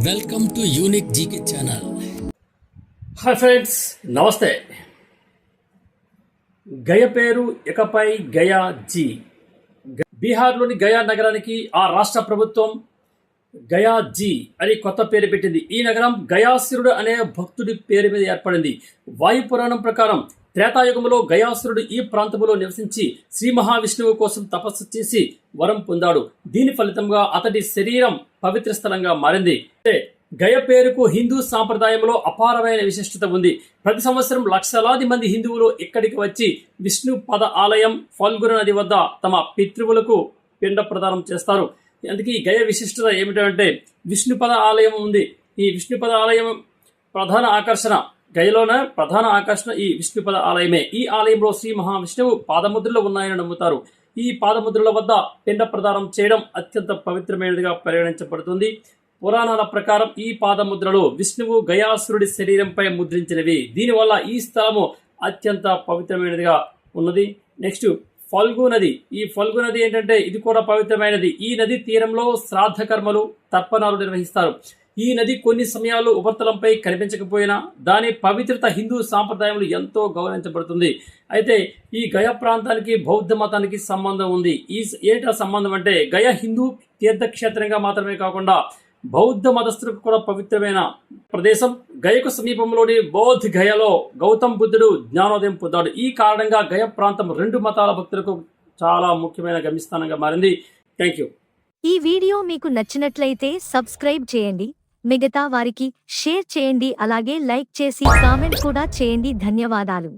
Welcome to unique GK channel. Hi friends, నమస్తే. గయ పేరు ఇకపై గయా జీ. బీహార్లోని గయా నగరానికి ఆ రాష్ట్ర ప్రభుత్వం గయా జీ అని కొత్త పేరు పెట్టింది. ఈ నగరం గయాసురుడు అనే భక్తుడి పేరు మీద ఏర్పడింది. వాయు పురాణం ప్రకారం త్రేతాయుగంలో గయాసురుడు ఈ ప్రాంతంలో నివసించి శ్రీ మహావిష్ణువు కోసం తపస్సు చేసి వరం పొందాడు. దీని ఫలితంగా అతడి శరీరం పవిత్ర స్థలంగా మారింది. గయ పేరుకు హిందూ సాంప్రదాయంలో అపారమైన విశిష్టత ఉంది. ప్రతి సంవత్సరం లక్షలాది మంది హిందువులు ఇక్కడికి వచ్చి విష్ణు పద ఆలయం ఫల్గుణ నది వద్ద తమ పితృవులకు పిండ ప్రదానం చేస్తారు. అందుకే ఈ గయ విశిష్టత ఏమిటంటే విష్ణుపద ఆలయం ఉంది. ఈ విష్ణుపద ఆలయం ప్రధాన ఆకర్షణ, గయలోన ప్రధాన ఆకర్షణ ఈ విష్ణుపద ఆలయమే. ఈ ఆలయంలో శ్రీ మహావిష్ణువు పాదముద్రలు ఉన్నాయని నమ్ముతారు. ఈ పాదముద్రల వద్ద పిండ ప్రదానం చేయడం అత్యంత పవిత్రమైనదిగా పరిగణించబడుతుంది. పురాణాల ప్రకారం ఈ పాదముద్రలు విష్ణువు గయాసురుడి శరీరంపై ముద్రించినవి. దీనివల్ల ఈ స్థలము అత్యంత పవిత్రమైనదిగా ఉన్నది. నెక్స్ట్ ఫల్గు నది. ఈ ఫల్గు నది ఏంటంటే ఇది కూడా పవిత్రమైనది. ఈ నది తీరంలో శ్రాద్ధ కర్మలు, తర్పణాలు నిర్వహిస్తారు. ఈ నది కొన్ని సమయాల్లో ఉపరితలంపై కనిపించకపోయినా దాని పవిత్రత హిందూ సాంప్రదాయంలో ఎంతో గౌరవించబడుతుంది. అయితే ఈ గయ ప్రాంతానికి బౌద్ధ మతానికి సంబంధం ఉంది. ఏంటా సంబంధం అంటే గయ హిందూ తీర్థక్షేత్రంగా మాత్రమే కాకుండా బౌద్ధ మతస్థులకు కూడా పవిత్రమైన ప్రదేశం. గయకు సమీపంలోని బౌద్ధ గయలో గౌతమ్ బుద్ధుడు జ్ఞానోదయం పొందాడు. ఈ కారణంగా గయ ప్రాంతం రెండు మతాల భక్తులకు చాలా ముఖ్యమైన గమ్యస్థానంగా మారింది. Thank you. ఈ వీడియో మీకు నచ్చినట్లయితే సబ్స్క్రైబ్ చేయండి, మిగతా వారికి షేర్ చేయండి, అలాగే లైక్ చేసి కామెంట్ కూడా చేయండి. ధన్యవాదాలు.